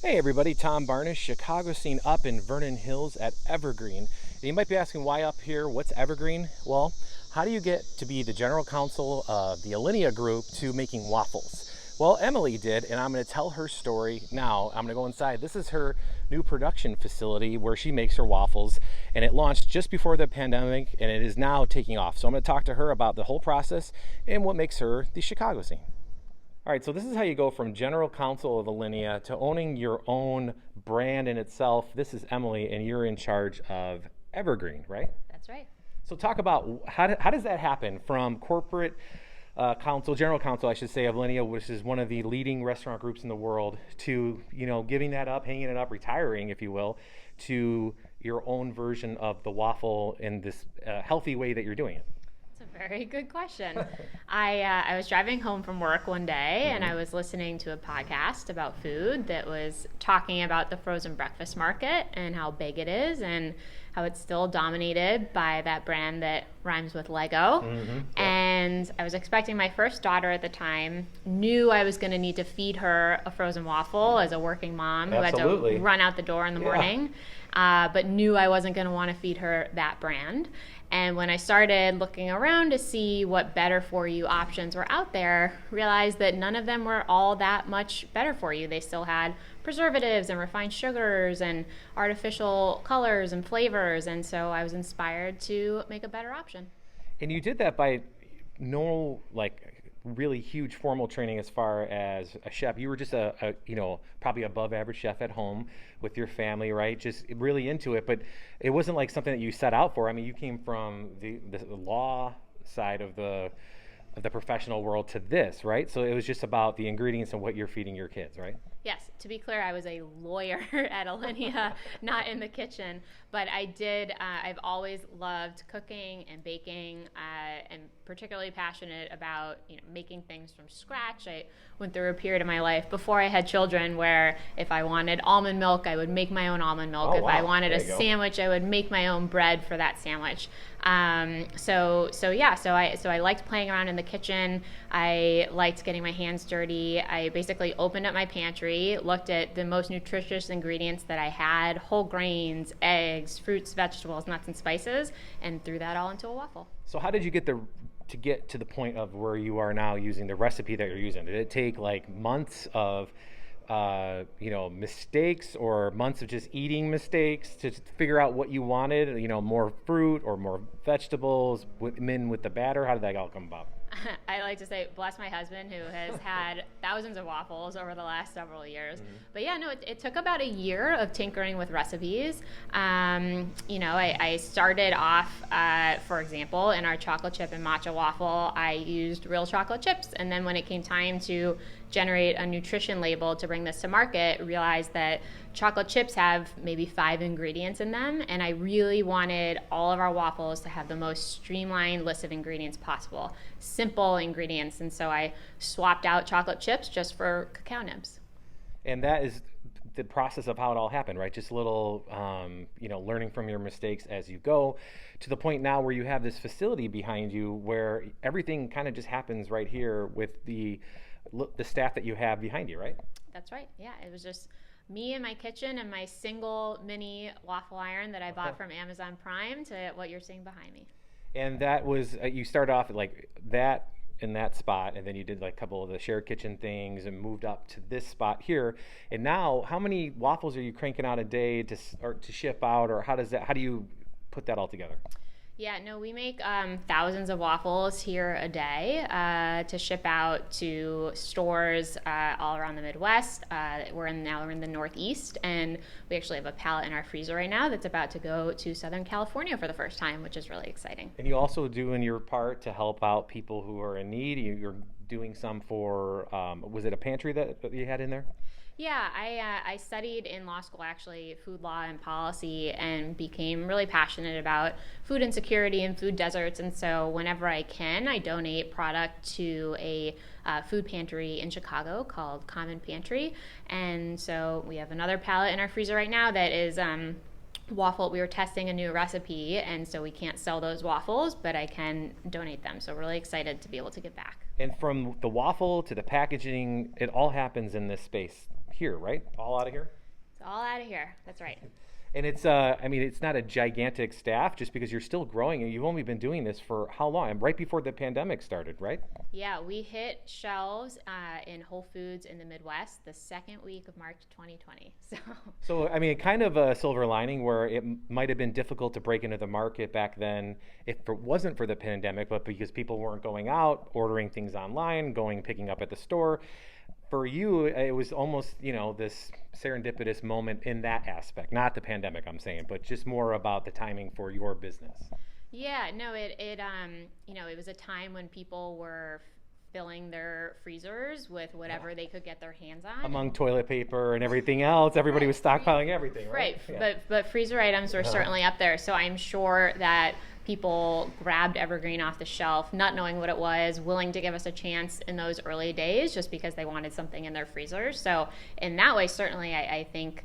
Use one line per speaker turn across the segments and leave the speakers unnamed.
Hey everybody, Tom Barnish, Chicago scene up in Vernon Hills at Evergreen. And you might be asking why up here, what's Evergreen? Well, how do you get to be the general counsel of the Alinea Group to making waffles? Well, Emily did, and I'm going to tell her story now. I'm going to go inside. This is her new production facility where she makes her waffles, and it launched just before the pandemic, and it is now taking off. So I'm going to talk to her about the whole process and what makes her the Chicago scene. All right, so this is how you go from general counsel of Alinea to owning your own brand in itself. This is Emily, and you're in charge of Evergreen, right?
That's right.
So talk about how does that happen from corporate counsel, general counsel, I should say, of Alinea, which is one of the leading restaurant groups in the world, to giving that up, hanging it up, retiring, if you will, to your own version of the waffle in this healthy way that you're doing it.
That's a very good question. I was driving home from work one day and I was listening to a podcast about food that was talking about the frozen breakfast market and how big it is and how it's still dominated by that brand that rhymes with Lego. And I was expecting my first daughter at the time, knew I was going to need to feed her a frozen waffle as a working mom who had to run out the door in the morning, but knew I wasn't going to want to feed her that brand. And when I started looking around to see what better for you options were out there, realized that none of them were all that much better for you. They still had preservatives and refined sugars and artificial colors and flavors. And so I was inspired to make a better option.
And you did that by no really huge formal training as far as a chef. You were just a probably above average chef at home with your family, right? Just really into it, but it wasn't like something that you set out for. I mean, you came from the law side of the professional world to this, right? So it was just about the ingredients and what you're feeding your kids, right?
Yes, to be clear, I was a lawyer at Alinea, not in the kitchen, but I've always loved cooking and baking, and particularly passionate about making things from scratch. I went through a period of my life before I had children where if I wanted almond milk, I would make my own almond milk.
Oh,
if
wow.
I wanted
There
a
you go.
sandwich, I would make my own bread for that sandwich. So I liked playing around in the kitchen. I liked getting my hands dirty. I basically opened up my pantry, looked at the most nutritious ingredients that I had, whole grains, eggs, fruits, vegetables, nuts, and spices, and threw that all into a waffle.
So how did you get to the point of where you are now using the recipe that you're using? Did it take like months of mistakes or months of just eating mistakes to figure out what you wanted, more fruit or more vegetables with the batter? How did that all come about?
I like to say, bless my husband who has had thousands of waffles over the last several years. But yeah, no, it took about a year of tinkering with recipes. I started off, for example, in our chocolate chip and matcha waffle, I used real chocolate chips. And then when it came time to generate a nutrition label to bring this to market, realized that chocolate chips have maybe 5 ingredients in them, and I really wanted all of our waffles to have the most streamlined list of ingredients possible, simple ingredients, and so I swapped out chocolate chips just for cacao nibs.
And that is the process of how it all happened, right? Just a little, learning from your mistakes as you go, to the point now where you have this facility behind you where everything kind of just happens right here with the staff that you have behind you, right?
That's right. Yeah, it was just me in my kitchen and my single mini waffle iron that I bought from Amazon Prime to what you're seeing behind me.
And that was you started off like that in that spot, and then you did like a couple of the shared kitchen things and moved up to this spot here. And now, how many waffles are you cranking out a day to ship out, or how do you put that all together?
Yeah, no, we make thousands of waffles here a day to ship out to stores all around the Midwest. We're in the Northeast, and we actually have a pallet in our freezer right now that's about to go to Southern California for the first time, which is really exciting.
And you also doing your part to help out people who are in need. You're doing some for, was it a pantry that you had in there?
Yeah, I studied in law school actually food law and policy and became really passionate about food insecurity and food deserts. And so whenever I can, I donate product to a food pantry in Chicago called Common Pantry. And so we have another pallet in our freezer right now that is waffle, we were testing a new recipe, and so we can't sell those waffles, but I can donate them. So really excited to be able to give back.
And from the waffle to the packaging, it all happens in this space here, right? All out of here?
It's all out of here. That's right.
And it's, I mean, it's not a gigantic staff just because you're still growing and you've only been doing this for how long? Right before the pandemic started, right?
Yeah, we hit shelves in Whole Foods in the Midwest the second week of March 2020.
So, I mean, kind of a silver lining where it might have been difficult to break into the market back then if it wasn't for the pandemic, but because people weren't going out, ordering things online, picking up at the store. For you, it was almost, this serendipitous moment in that aspect, not the pandemic, I'm saying, but just more about the timing for your business.
Yeah, no, it was a time when people were filling their freezers with whatever they could get their hands on.
Among toilet paper and everything else, everybody was stockpiling everything, right?
Right,
Yeah.
but freezer items were certainly up there, so I'm sure that people grabbed Evergreen off the shelf, not knowing what it was, willing to give us a chance in those early days just because they wanted something in their freezers. So in that way, certainly I think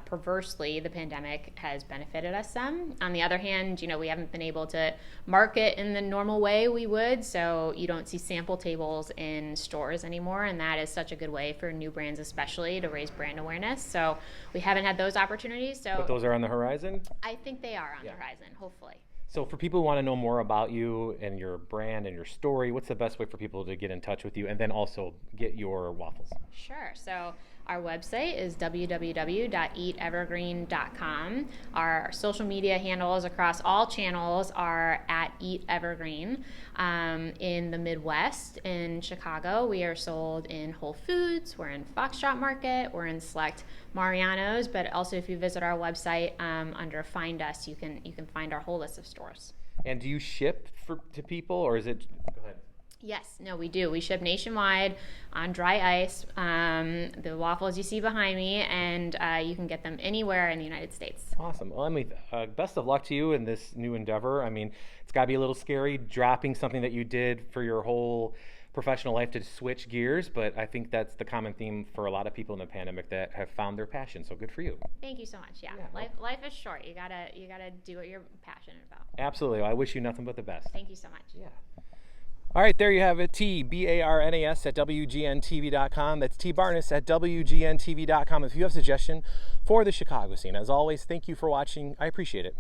perversely, the pandemic has benefited us some. On the other hand, we haven't been able to market in the normal way we would, so you don't see sample tables in stores anymore, and that is such a good way for new brands especially to raise brand awareness. So we haven't had those opportunities. So
But those are on the horizon?
I think they are on the horizon, hopefully.
So for people who want to know more about you and your brand and your story, what's the best way for people to get in touch with you and then also get your waffles?
Sure. So our website is www.eatevergreen.com. Our social media handles across all channels are at Eat Evergreen. In the Midwest, in Chicago, we are sold in Whole Foods, we're in Foxtrot Market, we're in select Mariano's, but also if you visit our website under Find Us, you can find our whole list of stores.
And do you ship to people, or is it? Go ahead.
Yes, no, we do. We ship nationwide on dry ice. The waffles you see behind me, and you can get them anywhere in the United States.
Awesome. Well, Emily, best of luck to you in this new endeavor. I mean, it's got to be a little scary dropping something that you did for your whole professional life to switch gears, but I think that's the common theme for a lot of people in the pandemic that have found their passion. So good for you.
Thank you so much. Yeah, life is short. You gotta do what you're passionate about.
Absolutely. I wish you nothing but the best.
Thank you so much.
Yeah. All right, there you have it. TBARNAS at WGNTV.com. That's TBarnes at WGNTV.com. If you have a suggestion for the Chicago scene, as always, thank you for watching. I appreciate it.